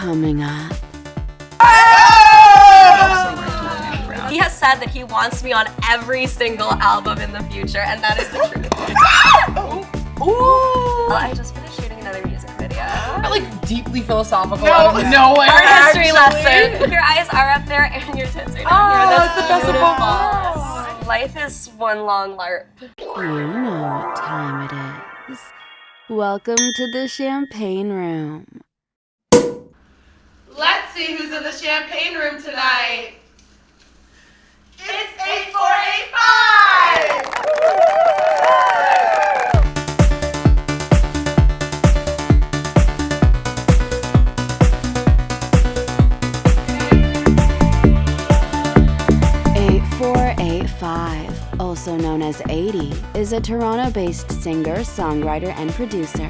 Coming up. He has said that he wants me on every single album in the future, and that is the truth. Well, I just finished shooting another music video. Like deeply philosophical out of nowhere. Art history lesson. Your eyes are up there and your tits are down here. That's the best of all. Life is one long LARP. You know what time it is. Welcome to the champagne room. Let's see who's in the champagne room tonight. It's 8485! 8485, also known as 80, is a Toronto-based singer, songwriter, and producer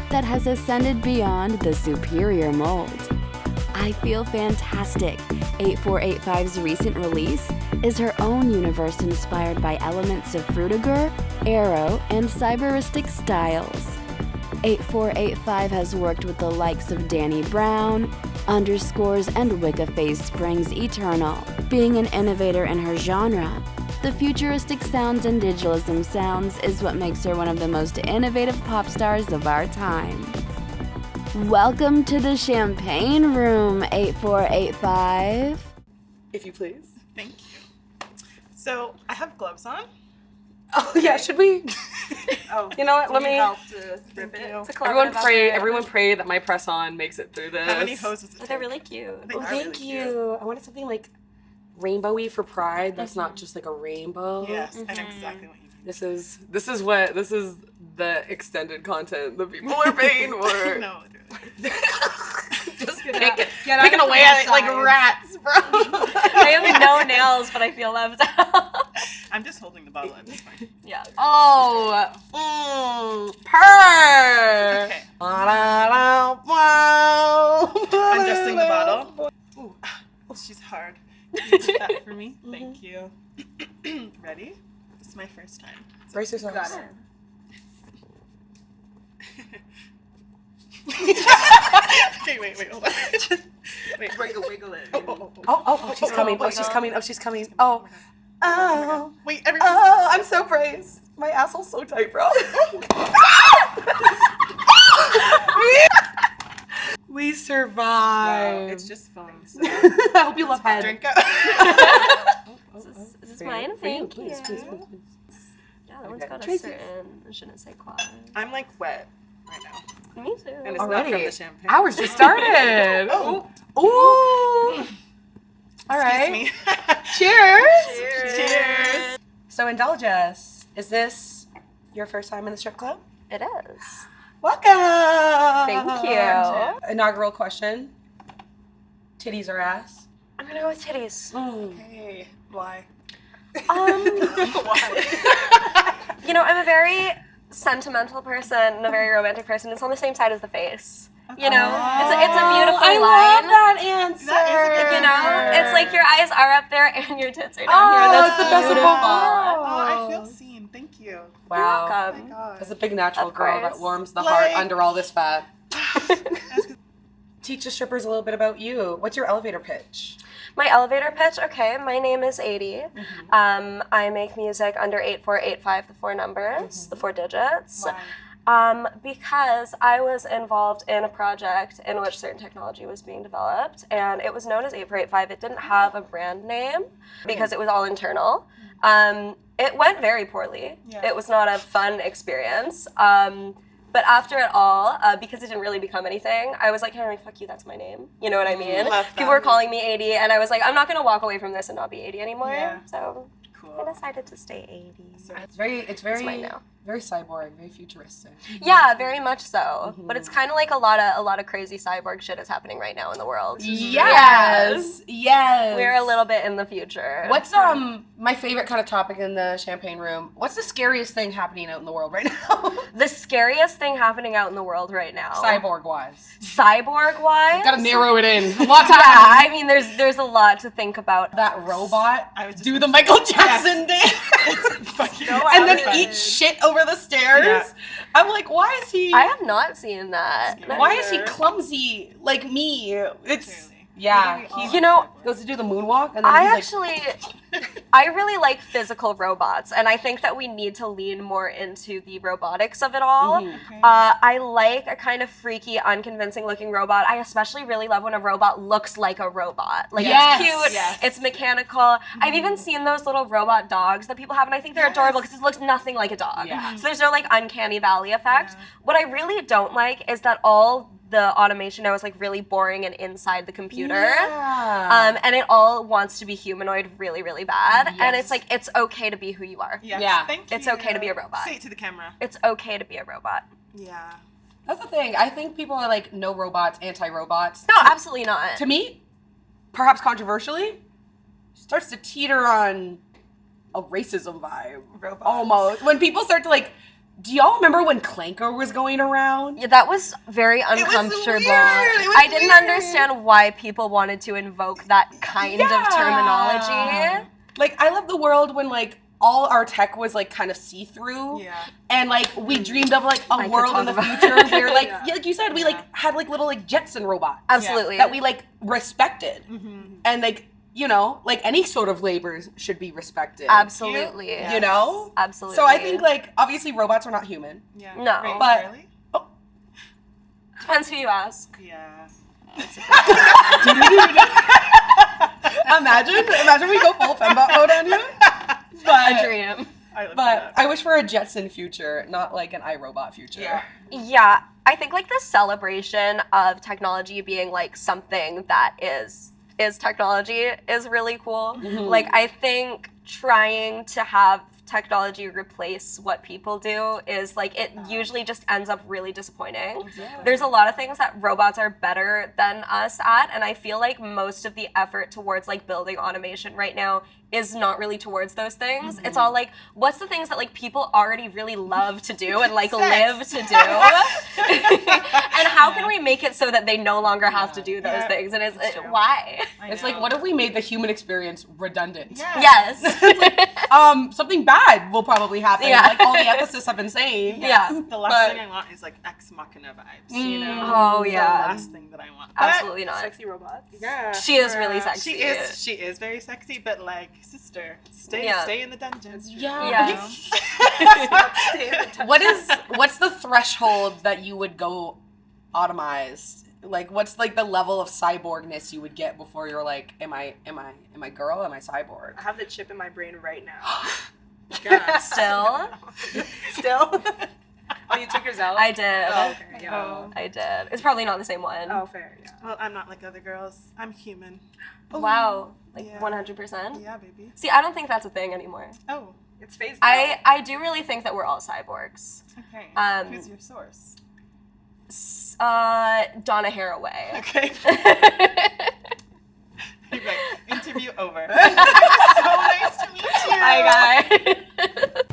that has ascended beyond the superior mold. I feel fantastic. 8485's recent release is her own universe inspired by elements of Frutiger, Aero, and cyberistic styles. 8485 has worked with the likes of Danny Brown, Underscores, and Wicca Phase Springs Eternal. Being an innovator in her genre, the futuristic sounds and digitalism sounds is what makes her one of the most innovative pop stars of our time. Welcome to the champagne room, 8485. If you please. Thank you. So, I have gloves on. Oh yeah, should we? Oh, You know what? Let me. Help to rip it. It's a Everyone collaborative pray. effort. Everyone pray that my press on makes it through this. how many hoses does it They're take? really cute. They Oh, are thank really you. cute. I wanted something like rainbowy for Pride. That's not just like a rainbow. Yes, I know exactly what you mean. This is the extended content that people are paying for. No, Just picking away at it like rats, bro. I have no nails, but I feel left out. I'm just holding the bottle at this point. Yeah. Oh, purr. Okay. Wow. I'm adjusting the bottle. Ooh, she's hard. Can you do that for me? Thank you. Ready? This is my first time. Brace yourself. Got it. Okay, wait, hold on. Wait, wiggle it. Oh, she's coming. Oh, she's coming. Oh, she's coming. Oh. Oh. Wait, everyone. Oh, I'm so braced. My asshole's so tight, bro. We survived. Wow, it's just foam. So I hope you love head. drink up. Is this mine? Thank you. Please. Yeah, that one's got a Tracy's. certain, I shouldn't say quad. I'm like wet right now. Me too. And it's Already? not from the champagne. Ours just started. Oh. Ooh. All right. Excuse me. Cheers. Cheers. So indulge us. Is this your first time in the strip club? It is. Welcome. Thank you. Inaugural question. Titties or ass? I'm gonna go with titties. Okay. Why? Why? You know, I'm a very sentimental person and a very romantic person. It's on the same side as the face. You know, it's a beautiful I line. love that answer. That is a good You know, answer. it's like your eyes are up there and your tits are down Oh, here. That's it's the best of beautiful. both. Oh, I feel seen. Thank you. Wow. You're Oh my welcome. god. That's a big natural Of girl course. that warms the heart Like- under all this fat. Teach the strippers a little bit about you. What's your elevator pitch? My elevator pitch, okay, my name is 80. I make music under 8485, the 4 numbers, the 4 digits. Because I was involved in a project in which certain technology was being developed, and it was known as 8485. It didn't have a brand name because it was all internal. It went very poorly. Yeah. It was not a fun experience. But after it all, because it didn't really become anything, I was like, hey, fuck you, that's my name. You know what I mean? Love that. People were calling me 80, and I was like, I'm not going to walk away from this and not be 80 anymore. Yeah. So I Cool. decided to stay 80. It's very mine now. very cyborg, very futuristic. Yeah, very much so. But it's kind of like a lot of crazy cyborg shit is happening right now in the world. Yes. We're a little bit in the future. What's my favorite kind of topic in the champagne room? What's the scariest thing happening out in the world right now? the scariest thing happening out in the world right now? Cyborg wise. Cyborg wise? Gotta narrow it in. Lots of Yeah, I mean, there's a lot to think about. that robot I was just do the Michael Jackson dance Fucking and then eat shit over over the stairs. Yeah. I'm like, why is he? I have not seen that. Scary. Why is he clumsy like me? It's Clearly. yeah. Maybe we He all You know, goes to do the moonwalk, and then I he's like, actually, I really like physical robots, and I think that we need to lean more into the robotics of it all. Mhm. Okay. I like a kind of freaky, unconvincing looking robot. I especially really love when a robot looks like a robot. Like Yes, it's cute, yes. it's mechanical. I've even seen those little robot dogs that people have, and I think they're Yes. adorable because it looks nothing like a dog. Yeah. So there's no like uncanny valley effect. Yeah. What I really don't like is that all the automation now is like really boring and inside the computer. Yeah. And it all wants to be humanoid really, really bad. And Yes. it's like, it's okay to be who you are. Yes, Yeah. thank It's you. okay to be a robot. Say it to the camera. It's okay to be a robot. Yeah. That's the thing. I think people are like no robots, anti-robots. No, absolutely not. To me, perhaps controversially, starts to teeter on a racism vibe. Robots. Almost. When people start to like, do y'all remember when Clanker was going around? Yeah, that was very uncomfortable. weird. It was I didn't weird. understand why people wanted to invoke that kind of terminology. Like, I love the world when like all our tech was like kind of see-through. Yeah. And like we dreamed of like a could world talk in the about- future where like Yeah. yeah, like you said, we like had like little like Jetson robots Absolutely. that we like respected. Mm-hmm. And like, you know, like any sort of labor should be respected. Absolutely. Yeah. You know? Absolutely. So I think like obviously robots are not human. Yeah. No. Wait, But- really? Depends who you ask. Yeah. Imagine we go full fembot mode on you. A But dream. I looked but it up. I wish for a Jetson future, not like an iRobot future. Yeah. Yeah, I think like the celebration of technology being like something that is technology is really cool. Mhm. Like I think trying to have technology replace what people do is like it usually just ends up really disappointing. Exactly. There's a lot of things that robots are better than us at, and I feel like most of the effort towards like building automation right now is not really towards those things. It's all like, what's the things that like people already really love to do and like live to do? And how can we make it so that they no longer have to do those Yeah, things? And it's that's true. why? I It's know. like, what if we made the human experience redundant? Yeah. Yes. Something bad will probably happen. Yeah. Like all the ethicists have been saying. Yeah. The last thing I want is like ex machina vibes, you know? Oh, It's yeah. The last thing that I want. Absolutely not. Sexy robots. Yeah. She is really sexy. She is very sexy, but like, sister, stay Yeah. stay in the dungeons. Yeah. Yeah. What's the threshold that you would go automized? Like what's like the level of cyborgness you would get before you're like, am I girl? Am I cyborg? I have the chip in my brain right now. Still? Still? Oh, you took yours out? I did. Oh, okay. Yeah. Oh. I did. It's probably not the same one. Oh, fair. Yeah. Well, I'm not like other girls. I'm human. Wow. Like Yeah. 100%? Yeah, baby. See, I don't think that's a thing anymore. Oh, It's phased out. I do really think that we're all cyborgs. okay. Um, Who's your source? Donna Haraway. Okay. You're like, interview over. So nice to meet you. Hi, guy.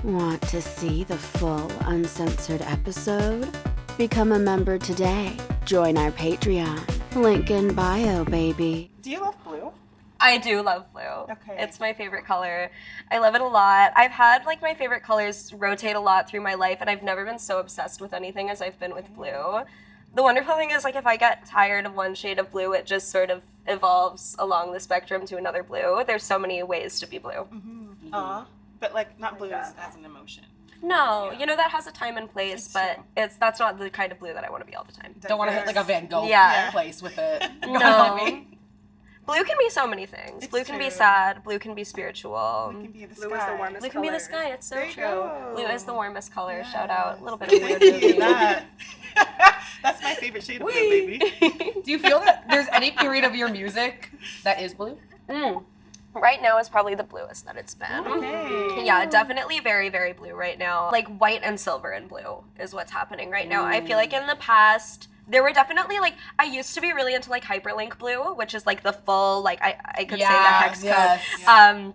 Want to see the full uncensored episode? Become a member today. Join our Patreon. Link in bio, baby. Do you love blue? I do love blue. Okay. It's my favorite color. I love it a lot. I've had like my favorite colors rotate a lot through my life, and I've never been so obsessed with anything as I've been with blue. The wonderful thing is, like, if I get tired of one shade of blue, it just sort of evolves along the spectrum to another blue. There's so many ways to be blue. Mm-hmm. Aw. But like, not blue as an emotion. No, Yeah. you know, that has a time and place, It's but true. that's not the kind of blue that I want to be all the time. Don't want to hit like a Van Gogh Yeah. place with it. No. Blue can be so many things. It's Blue can be true. sad. Blue can be spiritual. Blue can be the Blue sky. is the warmest Blue can be the color. sky. It's so There you true. go. Blue is the warmest color. Yes. Shout out. A little bit of weird Thank you. movie. That. That's my favorite shade of blue, baby. Do you feel that there's any period of your music that is blue? Right now is probably the bluest that it's been. Okay. Yeah, definitely very, very blue right now. Like white and silver and blue is what's happening right now. I feel like in the past, there were definitely like, I used to be really into like hyperlink blue, which is like the full, like I could say the hex yes. code.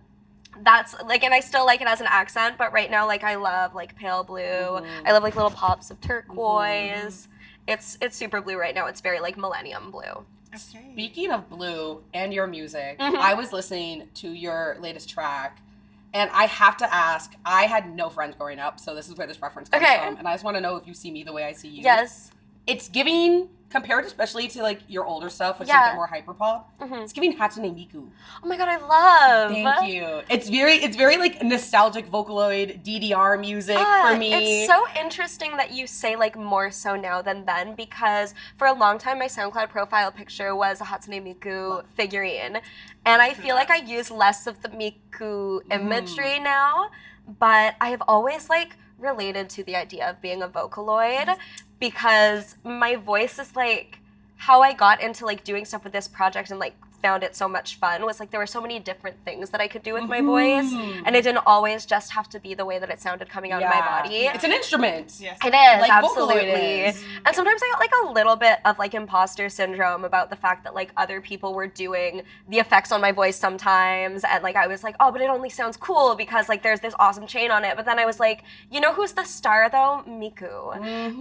That's like, and I still like it as an accent, but right now, like I love like pale blue. I love like little pops of turquoise. It's super blue right now. It's very like millennium blue. Speaking of blue and your music, I was listening to your latest track, And I have to ask, I had no friends growing up, so this is where this reference comes from. And I just want to know if you see me the way I see you. Yes. It's giving, compared especially to like your older stuff, which is a bit more hyperpop, it's giving Hatsune Miku. Oh my god, I love. Thank you. It's very like nostalgic Vocaloid DDR music for me. It's so interesting that you say like more so now than then, because for a long time my SoundCloud profile picture was a Hatsune Miku figurine, and I feel like I use less of the Miku imagery now, but I have always like related to the idea of being a Vocaloid, because my voice is like how I got into like doing stuff with this project and like found it so much fun was like there were so many different things that I could do with my voice, and it didn't always just have to be the way that it sounded coming out of my body. It's an instrument. Yes. It is, like absolutely. Vocaloid is. And sometimes I got like a little bit of like imposter syndrome about the fact that like other people were doing the effects on my voice sometimes, and like I was like, oh, but it only sounds cool because like there's this awesome chain on it. But then I was like, you know who's the star though? Miku.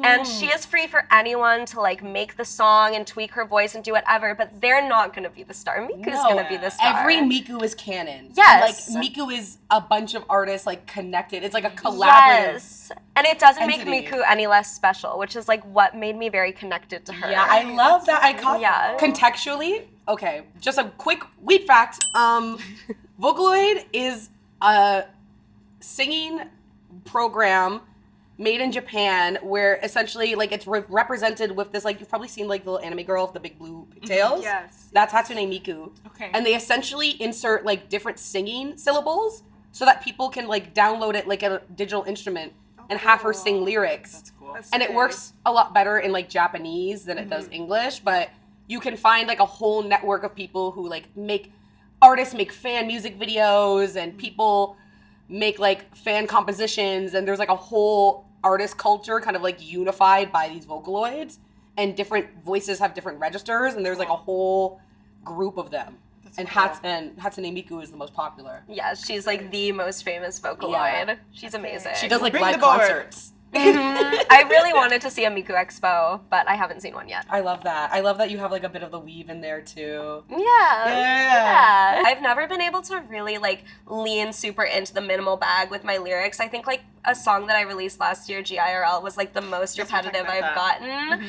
And she is free for anyone to like make the song and tweak her voice and do whatever, but they're not gonna be the star. Miku's gonna be the star. Every Miku is canon. Yes. And, like Miku is a bunch of artists like connected. It's like a collaborative. Yes. And it doesn't entity. make Miku any less special, which is like what made me very connected to her. Yeah, I love that. I caught Yeah. contextually. Okay, just a quick weed fact. Vocaloid is a singing program made in Japan where essentially like it's represented with this, like you've probably seen like the little anime girl with the big blue pigtails. Yes. That's Hatsune Miku. Okay. And they essentially insert like different singing syllables so that people can like download it like a digital instrument and have her sing lyrics. That's cool. And it works a lot better in like Japanese than it does English, but you can find like a whole network of people who like artists make fan music videos, and people make like fan compositions, and there's like a whole artist culture kind of like unified by these Vocaloids, and different voices have different registers, and there's like a whole group of them. And Hatsune Miku is the most popular. Yeah, she's like the most famous Vocaloid. Yeah. She's amazing. She does like Bring live the board. concerts. I really wanted to see a Miku Expo, but I haven't seen one yet. I love that. I love that you have like a bit of the weave in there too. Yeah. I've never been able to really like lean super into the minimal bag with my lyrics. I think like a song that I released last year, GIRL, was like the most repetitive I've gotten.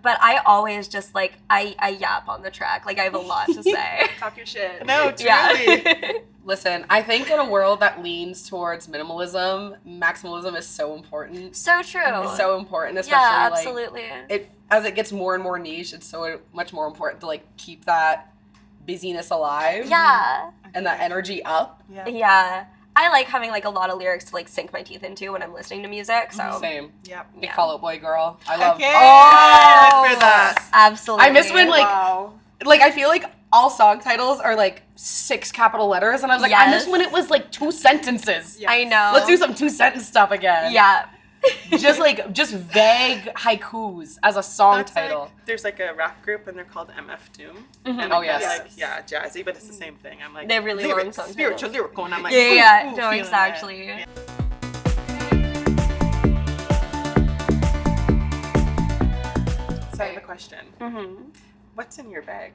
But I always just like I yap on the track. Like I have a lot to say. Talk your shit. No, truly. Yeah. Listen, I think in a world that leans towards minimalism, maximalism is so important. So true. It's so important, especially Yeah, absolutely. like as it gets more and more niche, it's so much more important to like keep that busyness alive. Yeah. And that energy up. Yeah. I like having like a lot of lyrics to like sink my teeth into when I'm listening to music. So Same. Yep. Big Fall Out Boy girl. I love. Okay. Oh, For that. absolutely. I miss when like Wow. I feel like all song titles are like 6 capital letters, and I was like, I miss when it was like 2 sentences. Yes. I know. Let's do some 2-sentence stuff again. Yeah. just vague haikus as a song That's title. like, there's like a rap group and they're called MF Doom. And Oh, it's yes. like, yeah, jazzy, but it's the same thing. I'm like, They're really long lyrics, song spiritual, titles. lyrical, and I'm like, Yeah, ooh, no, feeling exactly. it. So I have a question. What's in your bag?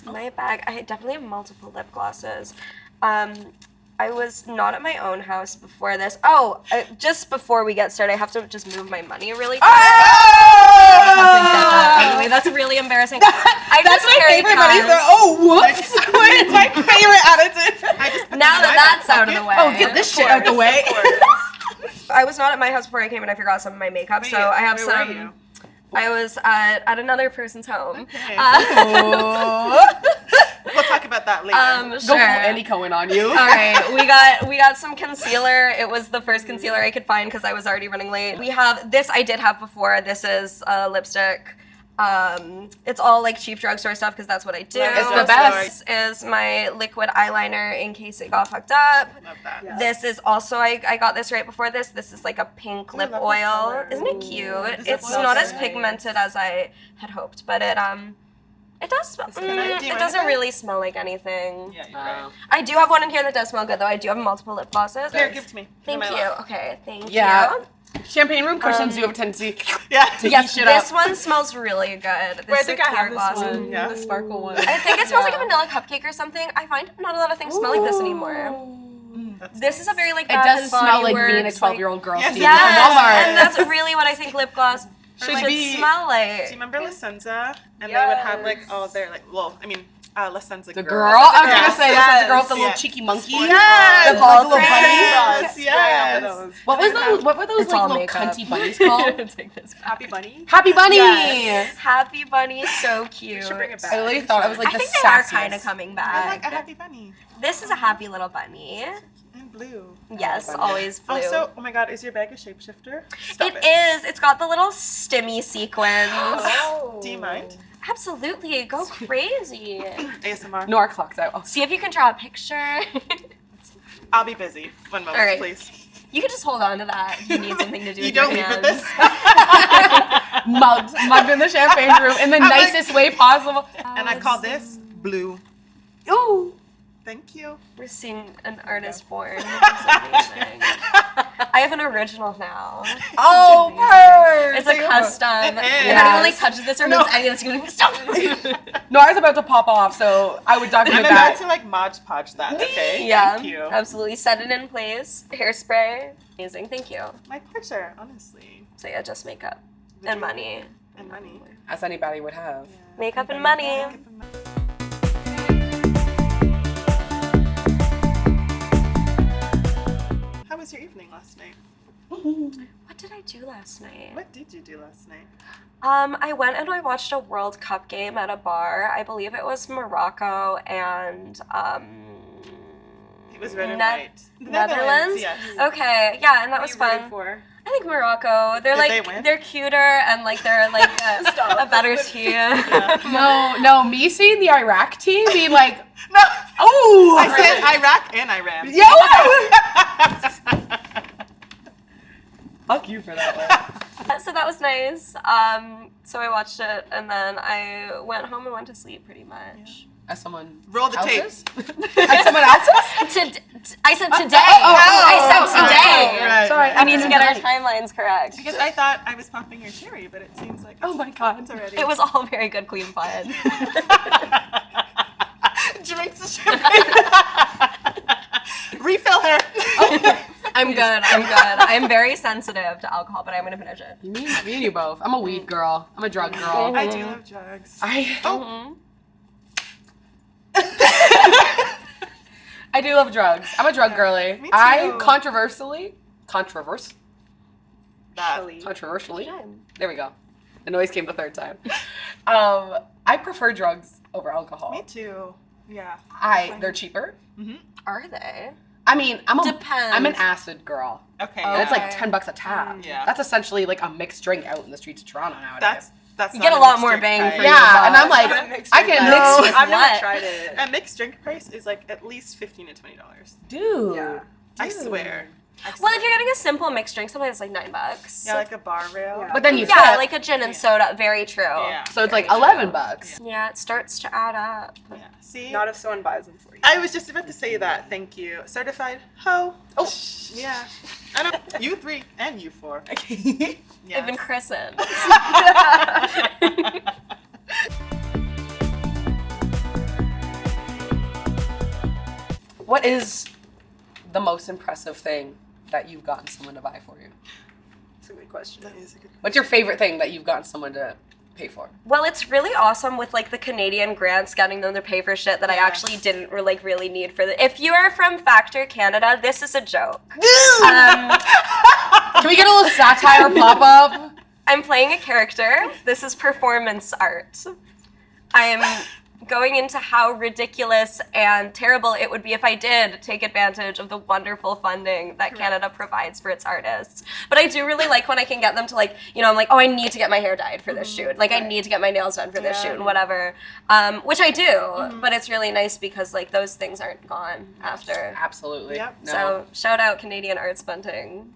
My bag, I definitely have multiple lip glosses. I was not at my own house before this. Oh, just before we get started, I have to just move my money really quick. Anyway, that's really embarrassing. I That's just my carry favorite money. cash. Oh, whoops! It's my favorite attitude. I just put Now them in that my that's out of pocket. the way. Oh, get this shit out the way. I was not at my house before I came, and I forgot some of my makeup, so I have Where were some. you? I was at another person's home. Okay. Oh. We'll talk about that later. Sure. Go full Andy Cohen on you. All right, we got some concealer. It was the first concealer I could find because I was already running late. We have this. I did have before. This is lipstick. It's all like cheap drugstore stuff because that's what I do. It's the best. This is my liquid eyeliner in case it got fucked up. Love that. Yeah. This is also I got this right before this. This is like a pink lip love the oil. color. Isn't it cute? This It's is so not as nice. pigmented as I had hoped, but it does smell. Is it good? Do you It mind doesn't if I- really smell like anything. Yeah, you're right. I do have one in here that does smell good though. I do have multiple lip glosses. Here, give it to me. Thank My you. love. Okay, thank Yeah. you. Champagne room cushions do have a tendency Yeah. to Yes, heat shit this up. one smells really good. This Wait, I is think a I have clear this gloss. one. Yeah. The sparkle one. I think it smells like a vanilla cupcake or something. I find not a lot of things smell like this anymore. This is a very like It Bath does and smell Body like me and a Works, 12-year-old girl Yes, stealing Yes, from Walmart. and that's really what I think lip gloss should be- smell like. Do you remember La Senza? And they would have like all their like, well, I mean, La Senza The girl. girl? I was Yes, gonna say, that's the girl with the little yes. cheeky monkey. Yes, The ball like thing. bunnies. Yes. What was those? What were those It's all like little makeup. cunty bunnies called? Take this. Happy Bunny. Happy Bunny! Yes. Happy Bunny, so cute. We should bring it back. I literally thought I was like I the think they are sassiest. kind of coming I back. like a happy bunny. This is a happy little bunny. And blue. Yes, bunny. always blue. Also, oh my god, is your bag a shapeshifter? It is. It's got the little stimmy sequins. Do you mind? Absolutely. Go crazy. ASMR. No, our clock's out. Oh. See if you can draw a picture. I'll be busy. 1 moment, All right. please. You can just hold on to that if you need something to do You with don't your leave with hands. this. Mugged in the champagne room in the I'm like- nicest way possible. And I call this blue. Ooh. Thank you. We're seeing an artist born. This is amazing. I have an original now. Oh, purr. It's a custom. It If is. anyone like touches this or moves any of this, you're gonna be stop. No, I was about to pop off, so I would I'm document about that. to like Mod Podge that, okay? Yeah, Thank you. absolutely. Set it in place. Hairspray. Amazing. Thank you. My pleasure, honestly. So yeah, just makeup and money. And money. As anybody would have. Makeup and money. How was your evening last night? What did I do last night? What did you do last night? I went and I watched a World Cup game at a bar. I believe it was Morocco and It was red and Ne- white. The Netherlands. Yes. Okay, yeah, and that Who was you rooting fun. for? I think Morocco. They're Did like they win? they're cuter and like they're like a better team. No, me seeing the Iraq team being like, No. oh, I said Iraq and Iran. yeah. Fuck you for that one. So that was nice. So I watched it and then I went home and went to sleep pretty much. As someone Roll the tape. else's? As someone else's? I said today. I said today. Right. Sorry, I need to get our timelines correct. Because I thought I was popping your cherry, but it seems like Oh my god. it's already. It was all very good, clean fun. Drinks the champagne. Refill her. I'm good. I'm very sensitive to alcohol, but I'm gonna finish it. Me and you both. I'm a weed girl. I'm a drug girl. I do love drugs. I do love drugs. I'm a drug girly. me too. I controversially, there we go. The noise came the third time. I prefer drugs over alcohol. Me too. Yeah. They're cheaper. Are they? I mean, Depends. I'm an acid girl. Okay. And it's like Okay. $10 a tab. Yeah. That's essentially like a mixed drink out in the streets of Toronto nowadays. That's You not get a lot mixed more drink bang price. for your Yeah, and I'm buck. like, Mixed I drink can price. mix. No. I've never What? tried it. A mixed drink price is like at least $15 to $20. Dude. Yeah. I swear. Well, if you're getting a simple mixed drink, sometimes it's like $9. Yeah, like a bar rail. Yeah. But then you Yeah, tip. like a gin and soda. Very true. Yeah. So it's like $11. Yeah, it starts to add up. Yeah. See? Not if someone buys them for you. I was just about to say that. Thank you. Certified ho. Oh. Yeah. I know. You 3 and you 4. I've been Yes. christened. What is the most impressive thing that you've gotten someone to buy for you? That's a good question. That is a good. What's your favorite thing that you've gotten someone to pay for? Well, it's really awesome with like the Canadian grants getting them to pay for shit that I Yes. actually didn't like really need for the. If you are from Factor Canada, this is a joke. Can we get a little satire pop up? I'm playing a character. This is performance art. I am going into how ridiculous and terrible it would be if I did take advantage of the wonderful funding that Canada provides for its artists. But I do really like when I can get them to like, you know, I'm like, oh, I need to get my hair dyed for this shoot. Like, I need to get my nails done for this shoot and whatever. Which I do, but it's really nice because like those things aren't gone after. Absolutely. Yep. No. So shout out Canadian arts funding.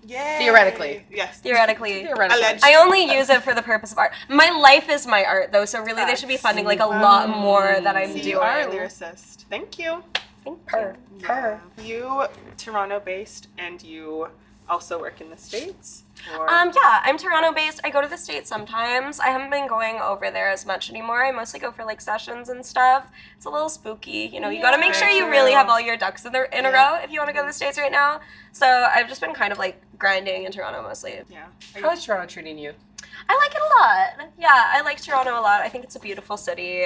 Yay. Theoretically. Yes. Theoretically. Theoretically. Alleged. I only use it for the purpose of art. My life is my art, though, so really they should be funding like a lot more that I'm See, doing. you are a lyricist. Thank you. Thank Purr. you. Purr. You Toronto-based and you also work in the States? Or? Yeah, I'm Toronto-based. I go to the States sometimes. I haven't been going over there as much anymore. I mostly go for like sessions and stuff. It's a little spooky, you know. You got to make sure you really have all your ducks in a row if you want to go to the States right now. So I've just been kind of like grinding in Toronto mostly. Yeah. How is Toronto treating you? I like it a lot. Yeah, I like Toronto a lot. I think it's a beautiful city.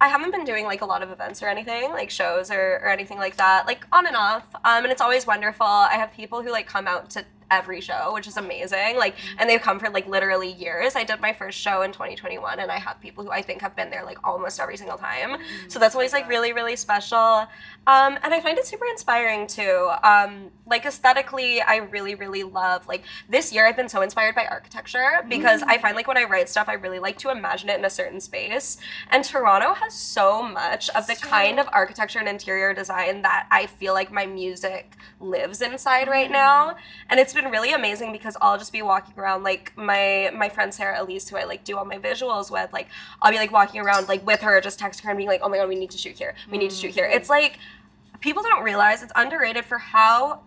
I haven't been doing like a lot of events or anything, like shows or anything like that, like on and off. And it's always wonderful. I have people who like come out to every show, which is amazing. Like, and they've come for like literally years. I did my first show in 2021, and I have people who I think have been there like almost every single time. So that's always like really, really special. And I find it super inspiring too. Like aesthetically, I really, really love, like this year I've been so inspired by architecture because I find like when I write stuff, I really like to imagine it in a certain space. And Toronto has so much of the kind of architecture and interior design that I feel like my music lives inside right now. And it's been really amazing because I'll just be walking around, like my friend Sarah Elise, who I like do all my visuals with, like I'll be like walking around like with her, just texting her and being like, oh my god, we need to shoot here, we need to shoot here. It's like people don't realize it's underrated for how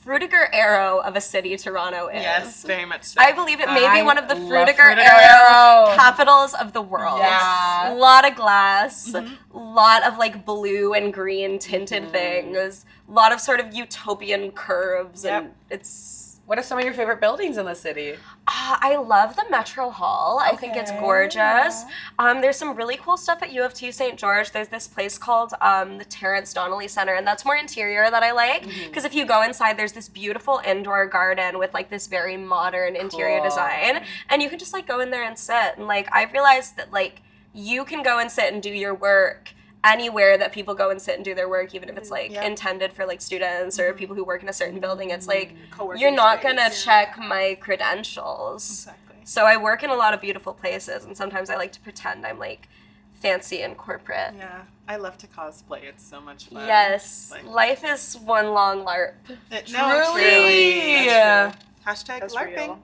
Frutiger Aero of a city Toronto is. Yes, very much so. I believe it may be one of the Frutiger Frutiger Aero Aero capitals of the world. Yeah. A lot of glass, a lot of like blue and green tinted things, a lot of sort of utopian curves, and it's... What are some of your favorite buildings in the city? I love the Metro Hall. I think it's gorgeous. There's some really cool stuff at U of T St. George. There's this place called the Terrence Donnelly Center, and that's more interior that I like. Because if you go inside, there's this beautiful indoor garden with like this very modern interior design. And you can just like go in there and sit. And like I've realized that like you can go and sit and do your work anywhere that people go and sit and do their work, even if it's like intended for like students or people who work in a certain building. It's like you're not gonna check my credentials. Exactly. So I work in a lot of beautiful places, and sometimes I like to pretend I'm like fancy and corporate. Yeah, I love to cosplay. It's so much fun. Yes, Like, life is one long LARP. Truly. That's true. Hashtag That's LARPing. real.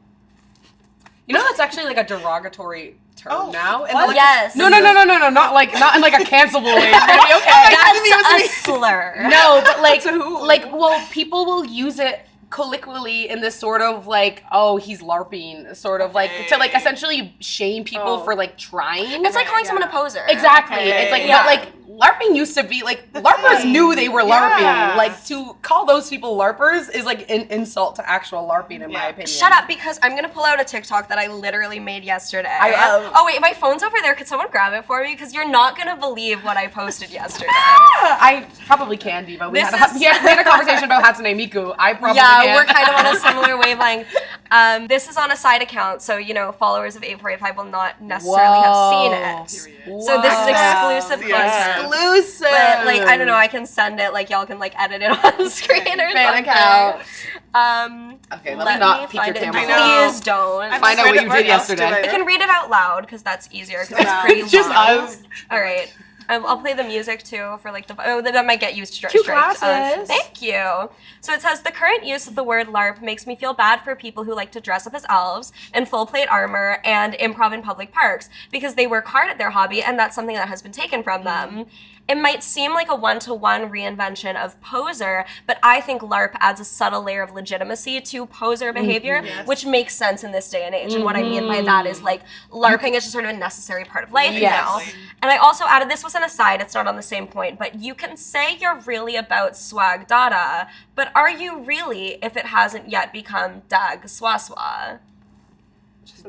You know, that's actually like a derogatory term Oh, now. And What? like, Yes. No, not not in like a cancelable way. Okay. That's a slur. No, but like, well, people will use it colloquially in this sort of like, oh, he's LARPing, sort of like to like essentially shame people for like trying. It's like calling someone a poser. Exactly. It's like, but like LARPing used to be like LARPers knew they were LARPing. Yeah. Like to call those people LARPers is like an insult to actual LARPing, in my opinion. Shut up, because I'm gonna pull out a TikTok that I literally made yesterday. I- oh wait, my phone's over there. Could someone grab it for me? Because you're not gonna believe what I posted yesterday. I probably can, Diva. We had a conversation about Hatsune Miku. I probably can. We're kind of on a similar wavelength. This is on a side account, so you know followers of 8485 will not necessarily have seen it. So this is exclusive content. Exclusive. But like I don't know, I can send it. Like y'all can like edit it on the screen or Fan something. account. Okay, let me not peek your find it. camera. Please don't. Find out what you did yesterday. I can read it out loud because that's easier because it's pretty Just long. us. All right. I'll play the music too for like the that might get used to Cute strikes. glasses. Thank you. So it says the current use of the word LARP makes me feel bad for people who like to dress up as elves in full plate armor and improv in public parks because they work hard at their hobby and that's something that has been taken from them. It might seem like a one-to-one reinvention of poser, but I think LARP adds a subtle layer of legitimacy to poser behavior, which makes sense in this day and age. And what I mean by that is like LARPing is just sort of a necessary part of life now. And I also added, this was an aside, it's not on the same point, but you can say you're really about swag dada, but are you really if it hasn't yet become dag swaswa?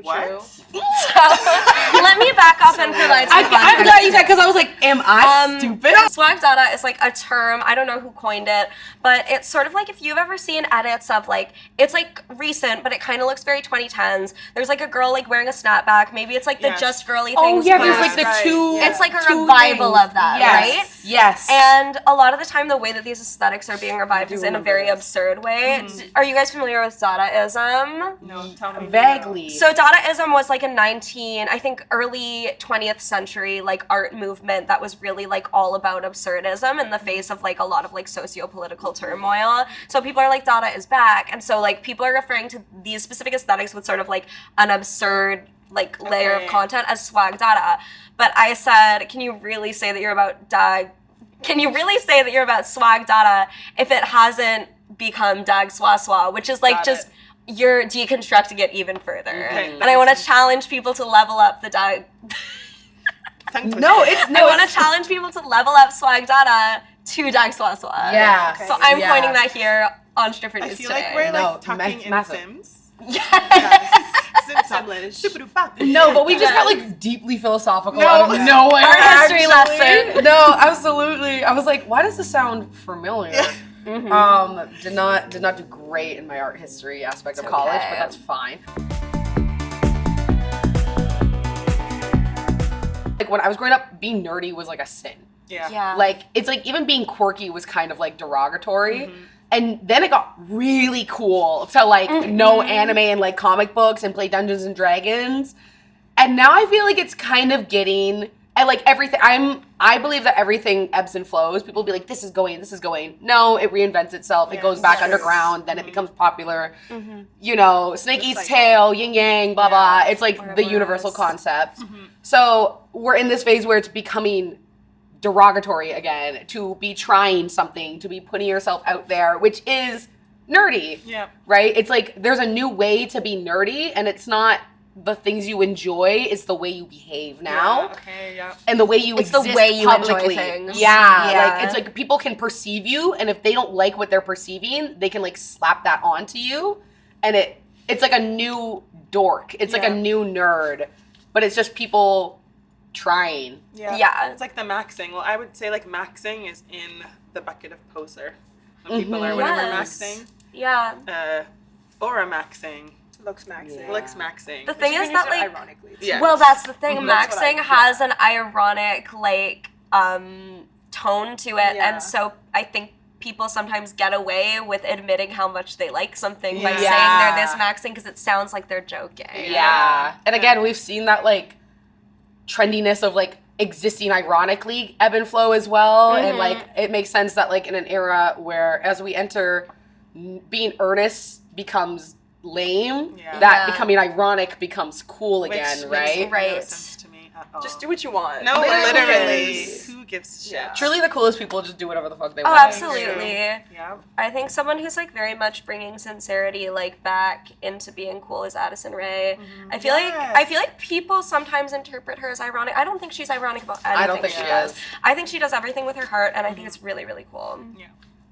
What? So let me back up and provide some I'm context. glad you said, because I was like, am I stupid? Swag dada is like a term, I don't know who coined it, but it's sort of like if you've ever seen edits of like, it's like recent, but it kind of looks very 2010s. There's like a girl like wearing a snapback, maybe it's like the just girly things. Oh yeah, there's post. like the two. It's like a two revival things. of that, Yes. right? Yes. And a lot of the time, the way that these aesthetics are being revived is in a very absurd way. Are you guys familiar with Dadaism? No, tell me. Vaguely. So Dadaism was like a early 20th century like art movement that was really like all about absurdism in the face of like a lot of like socio-political turmoil. So people are like, Dada is back. And so like people are referring to these specific aesthetics with sort of like an absurd like layer of content as swag dada. But I said, can you really say that you're about swag dada if it hasn't become dag swa swa, which is like Got just it. you're deconstructing it even further. Okay, And I want to challenge people to level up the dag. No, I want to challenge people to level up swag dada to dag swa swa. Yeah. So I'm Yeah. pointing that here on Stripper I News feel today. like we're No, like talking in massive. Sims. Yes. Sims. No, but we just got like deeply philosophical No. out of nowhere. Art history actually. lesson. No, absolutely. I was like, why does this sound familiar? Did not do great in my art history aspect of college, okay. but that's fine. Like when I was growing up, being nerdy was like a sin. Yeah. Like it's like even being quirky was kind of like derogatory. And then it got really cool to like know anime and like comic books and play Dungeons and Dragons. And now I feel like it's kind of getting, and like everything, I believe that everything ebbs and flows. People be like, this is going. No, it reinvents itself. It goes back underground, then it becomes popular. You know, snake eats tail, yin yang, blah, blah. It's like the universal concept. So we're in this phase where it's becoming derogatory again, to be trying something, to be putting yourself out there, which is nerdy. Yeah. Right? It's like there's a new way to be nerdy, and it's not the things you enjoy, it's the way you behave now. Yeah, okay, yeah. And the way you It's the exist way you enjoy publicly. things. Yeah. Yeah. Like it's like people can perceive you, and if they don't like what they're perceiving, they can like slap that onto you, and it's like a new dork. It's like a new nerd. But it's just people trying. Yeah. It's like the maxing. Well, I would say like maxing is in the bucket of poser. When people are whatever Yes. maxing. Yeah. Aura maxing. Looks maxing. Looks maxing. The thing is that like ironically. Yeah. well, that's the thing. That's what Maxing has an ironic like tone to it, Yeah. and so I think people sometimes get away with admitting how much they like something by Yeah. saying they're this maxing because it sounds like they're joking. Yeah. And again, we've seen that like trendiness of like existing ironically ebb and flow as well. And like it makes sense that like in an era where as we enter, being earnest becomes lame, that Yeah. becoming ironic becomes cool Which again, makes right? no Right. sense to me at all. Just do what you want. No, literally. Because- Who gives a shit? Yeah. Truly the coolest people just do whatever the fuck they Oh, want. absolutely. Yeah. I think someone who's like very much bringing sincerity like back into being cool is Addison Rae. I feel like people sometimes interpret her as ironic. I don't think she's ironic about anything. I don't think she does. is. I think she does everything with her heart, and I think it's really, really cool.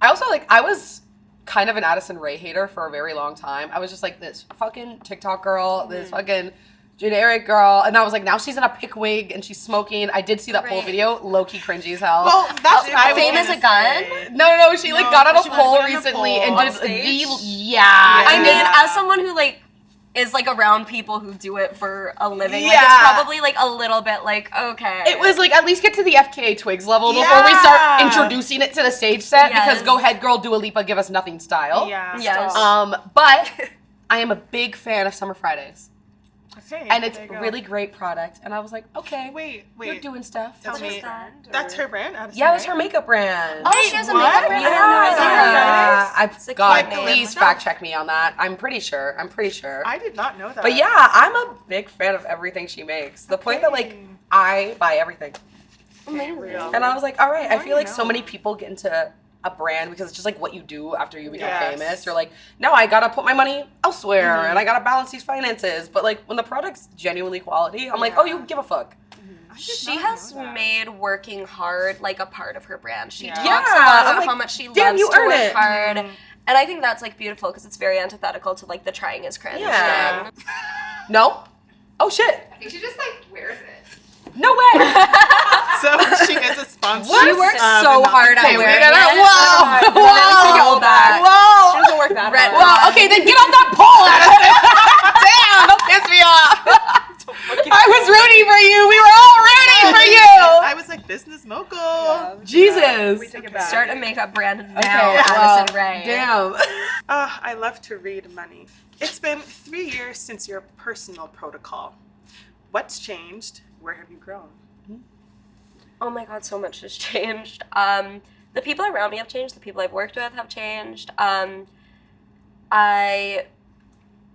I also like, I was kind of an Addison Rae hater for a very long time. I was just like this fucking TikTok girl, this fucking generic girl, and I was like, now she's in a pick wig and she's smoking. I did see that pole Right. video, low-key cringy as hell. Well, that's what I was Fame as gonna a gun? say. No, she like No, got on a she pole went on a recently pole. and On did stage? I mean, Yeah. as someone who like is like around people who do it for a living, like Yeah. it's probably like a little bit like okay. It was like at least get to the FKA Twigs level before we start Yeah. introducing it to the stage set because Yes. go ahead girl, Dua Lipa, give us nothing style. Yeah. Yes. But I am a big fan of Summer Fridays. Okay, And it's there you go. really great product. And I was like, okay, Wait. you're doing stuff. Tell What me. is that? That's her brand? Addison Yeah, that's Rae? her makeup brand. Oh, she has a what? makeup brand. I had no idea. Yeah. It's a God, cute name. please fact check me on that. I'm pretty sure. I did not know that. But yeah, I'm a big fan of everything she makes. The point that like Okay. I buy everything. Real. And I was like, all right, I Now feel you like so know. many people get into a brand because it's just like what you do after you become Yes. famous. You're like, no, I gotta put my money elsewhere and I gotta balance these finances. But like when the product's genuinely quality, I'm like, oh, you give a fuck. I did She not has know that. made working hard like a part of her brand. She Yeah. talks Yeah, a lot I'm about like, how much she damn, loves you to earn work it. hard. And I think that's like beautiful because it's very antithetical to like the trying is cringe Yeah. thing. No? Oh shit. I think she just like wears it. No way. So she is a sponsor. She works so hard at Okay, wearing we're gonna- it. whoa, Whoa, whoa, back. whoa. She doesn't work that Red hard. Well, okay, then get off that pole, Addison. Damn, don't piss me off. I was rooting for you. We were all rooting for you. I was like business mogul. Jesus. We take it back. Start a makeup brand now, Okay, Addison well, Rae. Damn. I love to read money. It's been 3 years since your personal protocol. What's changed? Where have you grown? Oh my god, so much has changed. The people around me have changed. The people I've worked with have changed.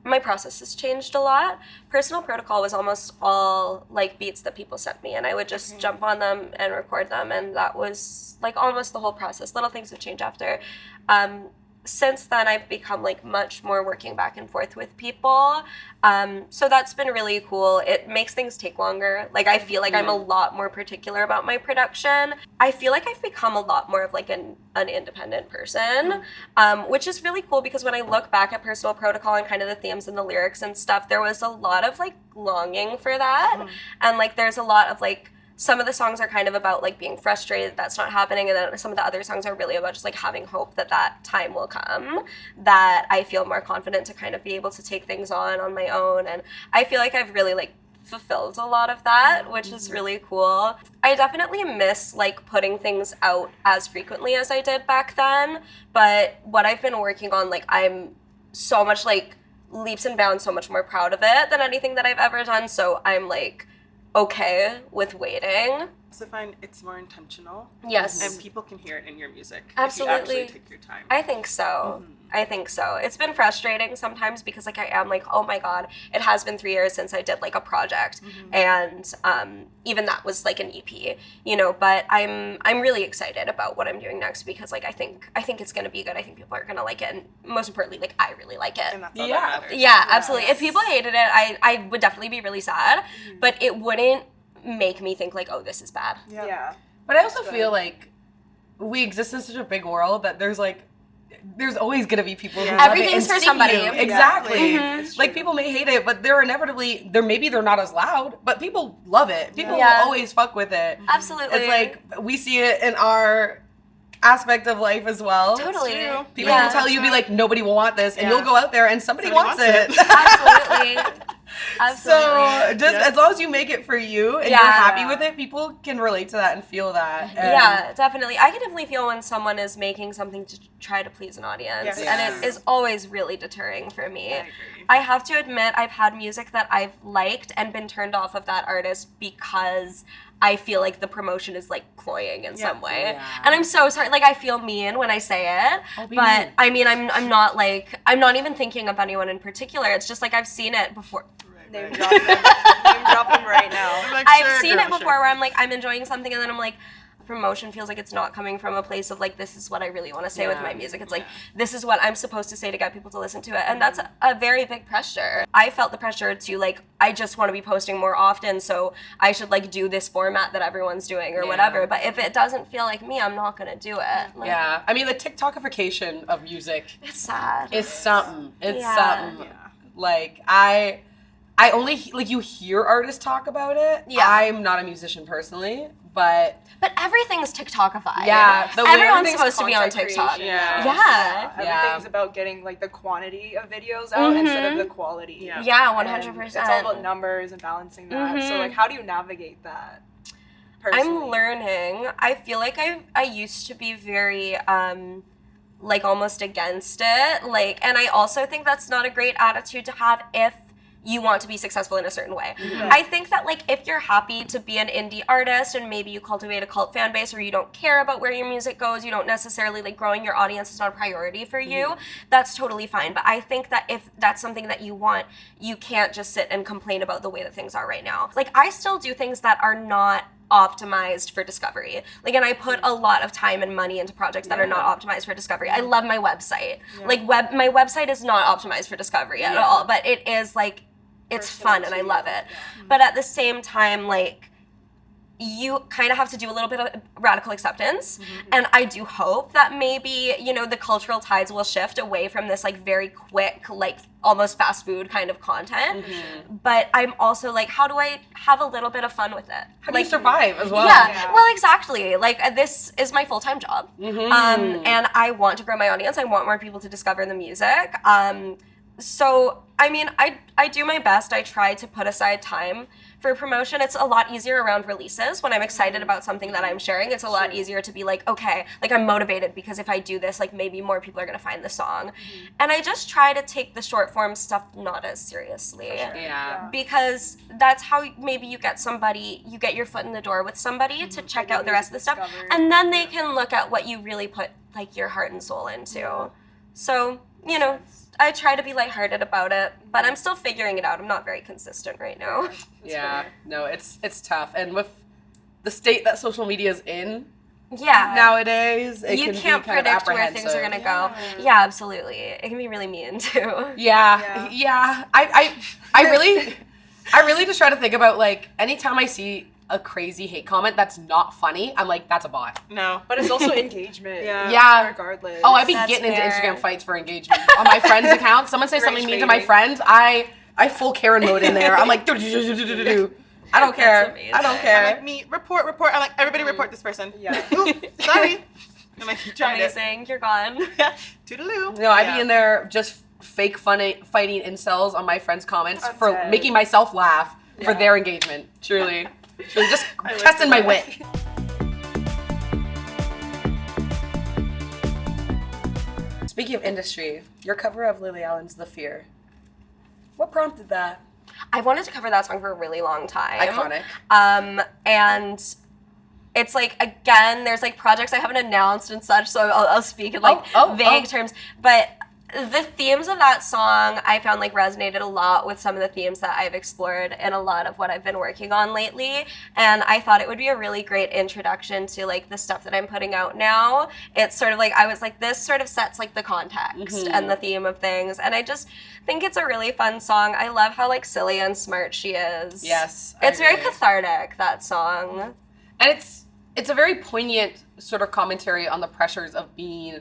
My process has changed a lot. Personal protocol was almost all like beats that people sent me, and I would just jump on them and record them, and that was like almost the whole process. Little things would change after. since then I've become like much more working back and forth with people. So that's been really cool. It makes things take longer. Like I feel like I'm a lot more particular about my production. I feel like I've become a lot more of like an independent person, which is really cool because when I look back at Personal Protocol and kind of the themes and the lyrics and stuff, there was a lot of like longing for that. And like there's a lot of like, some of the songs are kind of about like being frustrated that's not happening, and then some of the other songs are really about just like having hope that that time will come, that I feel more confident to kind of be able to take things on my own. And I feel like I've really like fulfilled a lot of that, which is really cool. I definitely miss like putting things out as frequently as I did back then, but what I've been working on, like I'm so much like leaps and bounds so much more proud of it than anything that I've ever done, so I'm like okay with waiting. I also find it's more intentional. Yes. And people can hear it in your music. Absolutely. If you actually take your time. I think so. I think so. It's been frustrating sometimes because like I am like, oh my God, it has been 3 years since I did like a project. And even that was like an EP, you know, but I'm really excited about what I'm doing next because like I think it's gonna be good. I think people are gonna like it, and most importantly, like I really like it. And that's all that matters. Yeah, absolutely. If people hated it, I would definitely be really sad, but it wouldn't make me think like, oh, this is bad. Yeah. But I also feel like we exist in such a big world that there's always gonna be people who love it Everything's and for see somebody. you. Exactly. Mm-hmm. People may hate it, but they're not as loud, but people love it. People will always fuck with it. Absolutely. It's like we see it in our aspect of life as well. Totally. People will tell you, be like, nobody will want this, and you'll go out there and somebody wants it. Absolutely. So just as long as you make it for you and you're happy with it, people can relate to that and feel that. Yeah, definitely. I can definitely feel when someone is making something to try to please an audience, and it is always really deterring for me. I have to admit, I've had music that I've liked and been turned off of that artist because I feel like the promotion is like cloying in some way. And I'm so sorry. Like I feel mean when I say it, but mean. I mean, I'm not even thinking of anyone in particular. It's just like I've seen it before. Name drop them. Name drop them right now. Like, I've seen it before where I'm like, I'm enjoying something and then I'm like, promotion feels like it's not coming from a place of like, this is what I really want to say with my music. It's like, this is what I'm supposed to say to get people to listen to it. And that's a very big pressure. I felt the pressure to like, I just want to be posting more often, so I should like do this format that everyone's doing or whatever. But if it doesn't feel like me, I'm not going to do it. Like, I mean, the TikTokification of music it's sad. It's something. It's something. Yeah. Like, I only, like, you hear artists talk about it. Yeah. I'm not a musician personally, but everything's TikTokified. Yeah. Everyone's supposed to be on TikTok. Yeah. Everything's about getting like the quantity of videos out instead of the quality. Yeah, 100%. It's all about numbers and balancing that. So like, how do you navigate that personally? I'm learning. I feel like I used to be very like almost against it. Like, and I also think that's not a great attitude to have if you want to be successful in a certain way. I think that like if you're happy to be an indie artist and maybe you cultivate a cult fan base or you don't care about where your music goes, you don't necessarily like growing your audience is not a priority for you, that's totally fine. But I think that if that's something that you want, you can't just sit and complain about the way that things are right now. Like I still do things that are not optimized for discovery. Like, and I put a lot of time and money into projects that are not optimized for discovery. I love my website. Like my website is not optimized for discovery at all, but it is like, it's fun and I love it. But at the same time, like, you kind of have to do a little bit of radical acceptance. And I do hope that maybe, you know, the cultural tides will shift away from this like very quick, like almost fast food kind of content. But I'm also like, how do I have a little bit of fun with it? how do you survive as well? Well, exactly. Like this is my full-time job. And I want to grow my audience. I want more people to discover the music. So, I mean, I do my best. I try to put aside time for promotion. It's a lot easier around releases. When I'm excited about something that I'm sharing, it's a lot easier to be like, okay, like I'm motivated because if I do this, like maybe more people are going to find the song. And I just try to take the short form stuff not as seriously. Because that's how maybe you get your foot in the door with somebody to check out the rest of the stuff. And then they can look at what you really put like your heart and soul into. So, you know, I try to be lighthearted about it, but I'm still figuring it out. I'm not very consistent right now. No, it's tough. And with the state that social media is in, Yeah. nowadays. It You can can't be kind predict of where things are going to go. Yeah. Yeah, absolutely. It can be really mean too. Yeah. I really just try to think about, like, anytime I see a crazy hate comment that's not funny, I'm like, that's a bot. No. But it's also engagement. Yeah. Regardless. Oh, I'd be That's getting into fair. Instagram fights for engagement on my friends' accounts. Someone says something mean to my Rage friends, I full Karen mode in there. I'm like, I don't care. amazing. I don't I'm care. like, me, report. I'm like, everybody report this person. Yeah. Ooh, sorry. I'm like, you tried it. Amazing. You're gone. Yeah. Toodaloo. No, I'd be in there just fake fighting incels on my friends' comments I'm for dead. making myself laugh for their engagement. Truly just I like testing my that. wit. Speaking of industry, your cover of Lily Allen's The Fear. What prompted that? I wanted to cover that song for a really long time. Iconic. And it's like, again, there's like projects I haven't announced and such, so I'll speak in like vague terms. But the themes of that song I found like resonated a lot with some of the themes that I've explored in a lot of what I've been working on lately. And I thought it would be a really great introduction to like the stuff that I'm putting out now. It's sort of like, I was like, this sort of sets like the context and the theme of things. And I just think it's a really fun song. I love how like silly and smart she is. Yes, It's very agree. cathartic, that song. And it's a very poignant sort of commentary on the pressures of being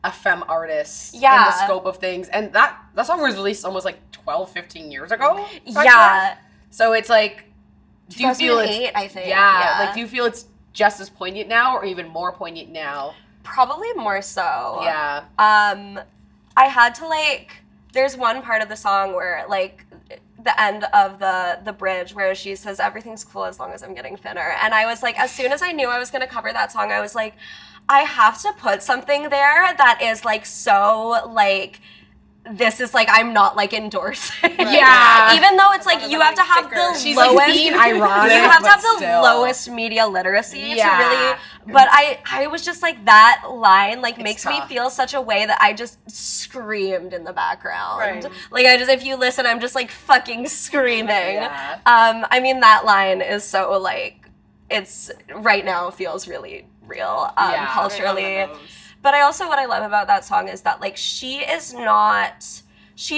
a femme artist in Yeah. the scope of things. And that song was released almost like 12, 15 years ago. Yeah. So it's like, do you feel it's 2008, I think. yeah, like do you feel it's just as poignant now or even more poignant now? Probably more so. Yeah. I had to like, there's one part of the song where like the end of the bridge where she says everything's cool as long as I'm getting thinner. And I was like, as soon as I knew I was gonna cover that song, I was like, I have to put something there that is like so like, this is like, I'm not like endorsing. Yeah. Even though it's like, you have to have thicker. the She's lowest. like being ironic. You have to but have the still. lowest media literacy Yeah. to really, but I was just like, that line like makes me tough. feel such a way that I just screamed in the background. Right. Like I just, if you listen, I'm just like fucking screaming. Yeah. I mean, that line is so like, it's right now feels really real Yeah. culturally. But I also, what I love about that song is that like she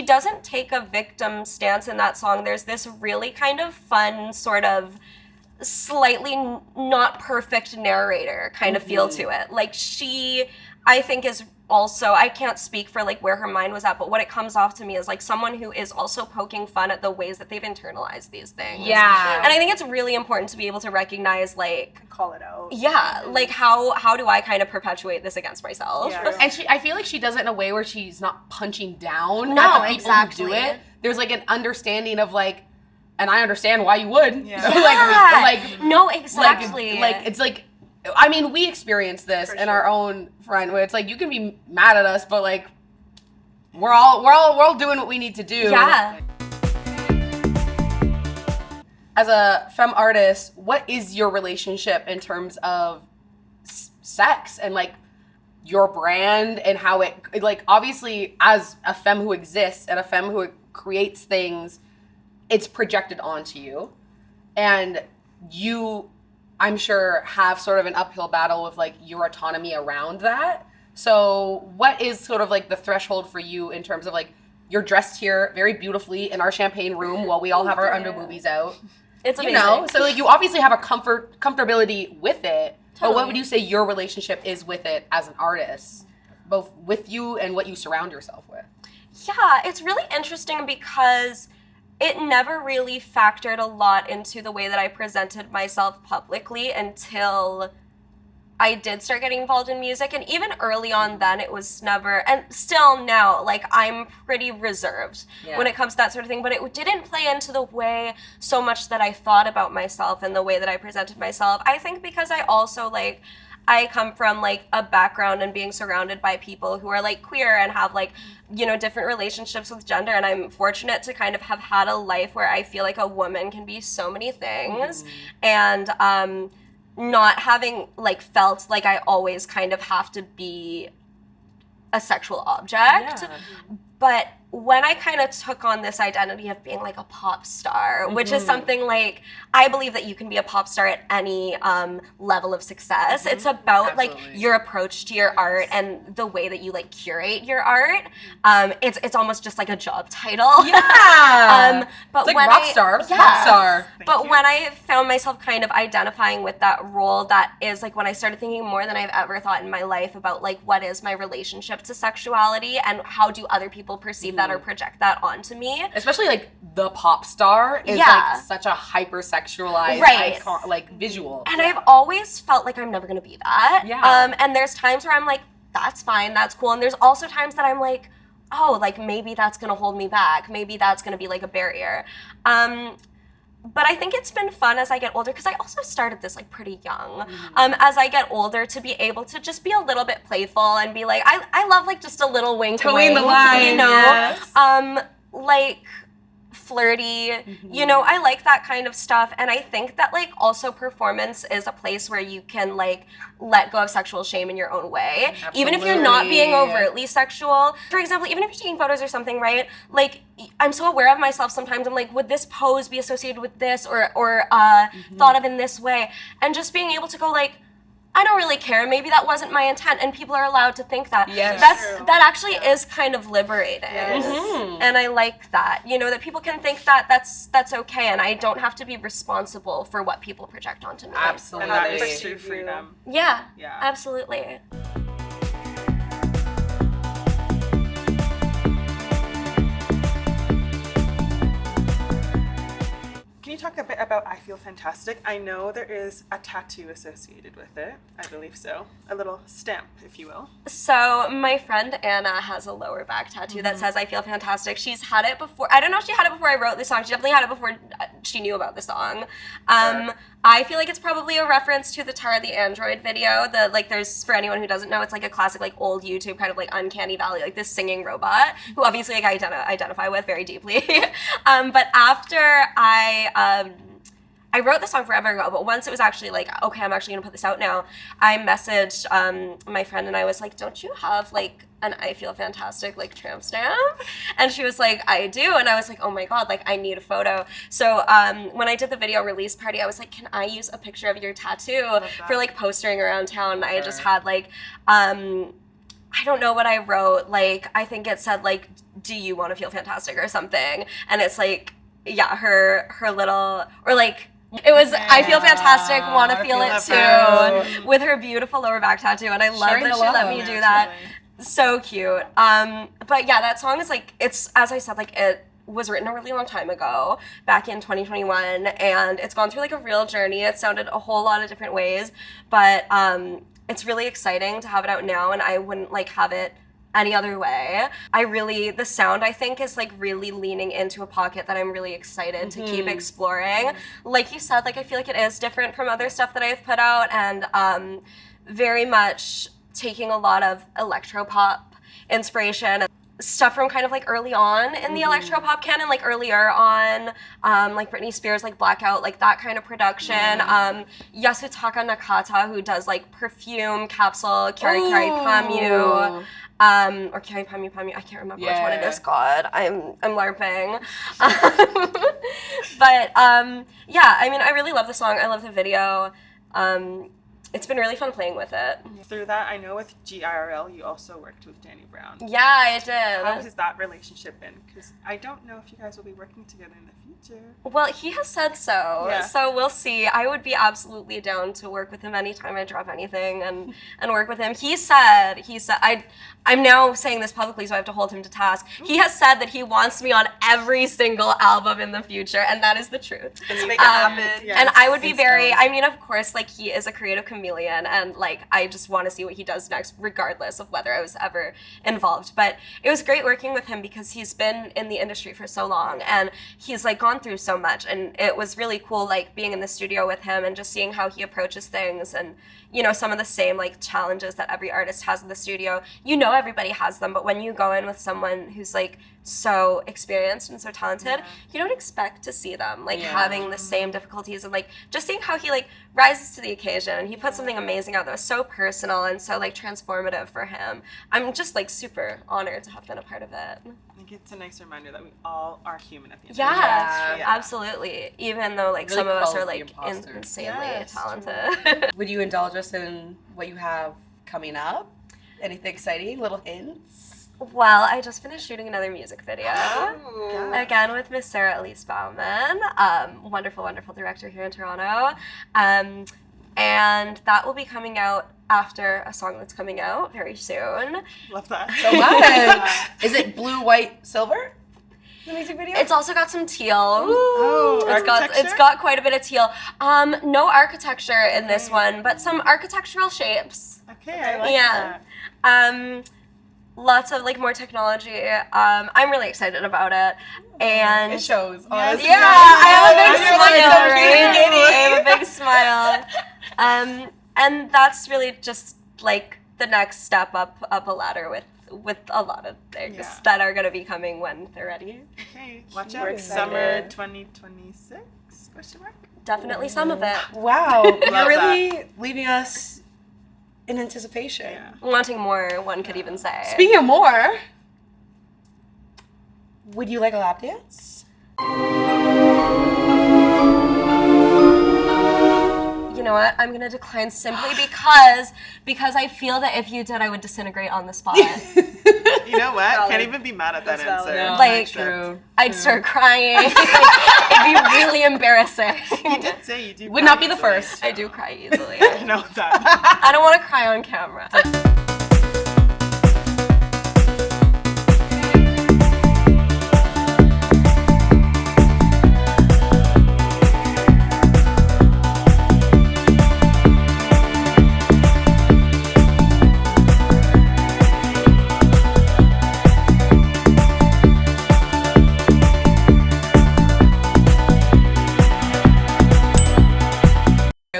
doesn't take a victim stance in that song. There's this really kind of fun sort of slightly not perfect narrator kind of feel to it. Like she, I think is also, I can't speak for like where her mind was at, but what it comes off to me is like someone who is also poking fun at the ways that they've internalized these things. Yeah. And I think it's really important to be able to recognize like, Call it out. yeah, like how do I kind of perpetuate this against myself? Yeah. And I feel like she does it in a way where she's not punching down No, at the people exactly. who do it. There's like an understanding of like, and I understand why you would. Yeah. like no, exactly. like it's like, I mean, we experience this in our own friend where it's like you can be mad at us, but like we're all doing what we need to do. yeah. As a femme artist, what is your relationship in terms of sex and like your brand and how it like obviously as a femme who exists and a femme who creates things, it's projected onto you, and you, I'm sure, have sort of an uphill battle with like your autonomy around that. So what is sort of like the threshold for you in terms of like you're dressed here very beautifully in our champagne room while we all have our under boobies out. It's You amazing. know, so like you obviously have a comfortability with it. But what Totally. would you say your relationship is with it as an artist, both with you and what you surround yourself with? Yeah, it's really interesting because it never really factored a lot into the way that I presented myself publicly until I did start getting involved in music. And even early on then, it was never, and still now, like I'm pretty reserved when it comes to that sort of thing, but it didn't play into the way so much that I thought about myself and the way that I presented myself. I think because I also like, I come from like a background and being surrounded by people who are like queer and have like, you know, different relationships with gender. And I'm fortunate to kind of have had a life where I feel like a woman can be so many things. And not having like felt like I always kind of have to be a sexual object. But when I kind of took on this identity of being like a pop star, which is something like, I believe that you can be a pop star at any level of success. It's about like your approach to your art and the way that you like curate your art. It's almost just like a job title. Yeah. But it's like when rock star. Yeah. Rock star. But when I found myself kind of identifying with that role, that is like when I started thinking more than I've ever thought in my life about like what is my relationship to sexuality and how do other people perceive that or project that onto me. Especially like the pop star is like such a hypersexualized icon, like visual. And I've always felt like I'm never gonna be that. Yeah. And there's times where I'm like, that's fine, that's cool. And there's also times that I'm like, oh, like maybe that's gonna hold me back. Maybe that's gonna be like a barrier. But I think it's been fun as I get older, because I also started this like pretty young. As I get older, to be able to just be a little bit playful and be like, I love like just a little wink, Towing the line, you know, yes. Like flirty, you know, I like that kind of stuff. And I think that like also performance is a place where you can like let go of sexual shame in your own way. Absolutely. Even if you're not being overtly sexual. For example, even if you're taking photos or something, right? Like I'm so aware of myself sometimes. I'm like, would this pose be associated with this or thought of in this way? And just being able to go like, I don't really care. Maybe that wasn't my intent, and people are allowed to think that. Yes. That actually is kind of liberating, and I like that. You know, that people can think that that's okay, and I don't have to be responsible for what people project onto me. Absolutely. And that is true freedom. Yeah. Yeah. Absolutely. Can you talk a bit about I Feel Fantastic? I know there is a tattoo associated with it. I believe so. A little stamp, if you will. So my friend Anna has a lower back tattoo that says I Feel Fantastic. She's had it before. I don't know if she had it before I wrote the song. She definitely had it before she knew about the song. I feel like it's probably a reference to the Tara the Android video. There's, for anyone who doesn't know, it's like a classic like old YouTube kind of like Uncanny Valley, like this singing robot who obviously like I identify with very deeply. But after I wrote the song forever ago, but once it was actually like, okay, I'm actually gonna put this out now, I messaged my friend and I was like, don't you have like an I Feel Fantastic like tramp stamp? And she was like, I do. And I was like, oh my God, like I need a photo. So when I did the video release party, I was like, can I use a picture of your tattoo for like postering around town? I just had like, I don't know what I wrote. Like, I think it said like, do you want to feel fantastic or something? And it's like, yeah, her little, or like, it was I Feel Fantastic, want to feel it too, with her beautiful lower back tattoo, and I love that she let me do that. So cute. But yeah, that song is like, it's, as I said, like it was written a really long time ago, back in 2021, and it's gone through like a real journey. It sounded a whole lot of different ways, but it's really exciting to have it out now, and I wouldn't like have it any other way. The sound I think is like really leaning into a pocket that I'm really excited to keep exploring. Like you said, like I feel like it is different from other stuff that I've put out, and very much taking a lot of electropop inspiration, stuff from kind of like early on in the electropop canon, like earlier on, like Britney Spears, like Blackout, like that kind of production. Yasutaka Nakata, who does like Perfume, Capsule, Kyari Kyari Pamyu, or Kyari Pamyu Pamyu, I can't remember which one it is. God, I'm LARPing. But yeah, I mean, I really love the song. I love the video. It's been really fun playing with it. Through that, I know with GIRL, you also worked with Danny Brown. Yeah, I did. How has that relationship been? Because I don't know if you guys will be working together in the future. Well, he has said so, so we'll see. I would be absolutely down to work with him anytime I drop anything and work with him. He said, I'm now saying this publicly, so I have to hold him to task. He has said that he wants me on every single album in the future, and that is the truth. Let's make it happen. Yes. And I would be I mean, of course, like he is a creative chameleon, and like I just want to see what he does next, regardless of whether I was ever involved. But it was great working with him because he's been in the industry for so long, and he's like gone gone through so much, and it was really cool, like, being in the studio with him and just seeing how he approaches things, and, you know, some of the same, like, challenges that every artist has in the studio. You know, everybody has them, but when you go in with someone who's, like, so experienced and so talented, you don't expect to see them, like, having the same difficulties, and, like, just seeing how he, like, rises to the occasion, and he put something amazing out that was so personal and so, like, transformative for him. I'm just, like, super honored to have been a part of it. I think it's a nice reminder that we all are human at the end of Yeah, the day. absolutely. Even though, like, Really some of us are, quells the like, imposter. insanely talented. Would you indulge us in what you have coming up? Anything exciting? Little hints? Well, I just finished shooting another music video. Oh. Again with Miss Sarah Elise Bauman, wonderful, wonderful director here in Toronto. And that will be coming out after a song that's coming out very soon. Love that. So what? Is it blue, white, silver? The music video? It's also got some teal. Oh, It's got quite a bit of teal. No architecture in this one, but some architectural shapes. Okay, I like that. Lots of, like, more technology. I'm really excited about it. And It shows. Yes. Honestly. yeah, I have a big You're smile, right? I have a big smile. And that's really just, like, the next step up a ladder with a lot of things that are going to be coming when they're ready. Okay, watch We're out. excited. Summer 2026? Question mark? Definitely some of it. Wow. Love You're really leaving us in anticipation. Yeah. Wanting more, one could even say. Speaking of more, would you like a lap dance? You know what? I'm gonna decline simply because I feel that if you did, I would disintegrate on the spot. You know what? Valid. Can't even be mad at that That's valid. answer. No, Like, True. I'd start crying. Like, it'd be really embarrassing. You did say you do. Would cry not be the easily. first. I do cry easily. I know that. I don't want to cry on camera.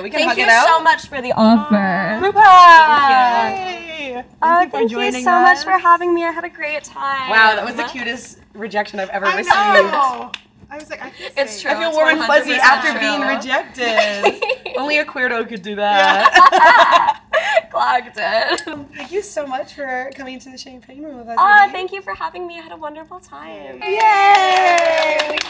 We can Thank hug you it out. so much for the offer. Yay. Thank you so much for having me. I had a great time. Wow, that was the cutest rejection I've ever I received. know. I was like, I feel It's safe. true. I feel It's warm and fuzzy 100% after true. being rejected. Only a queerdo could do that. Clogged it. Thank you so much for coming to the Champagne Room with us. Oh, thank you for having me. I had a wonderful time. Yay!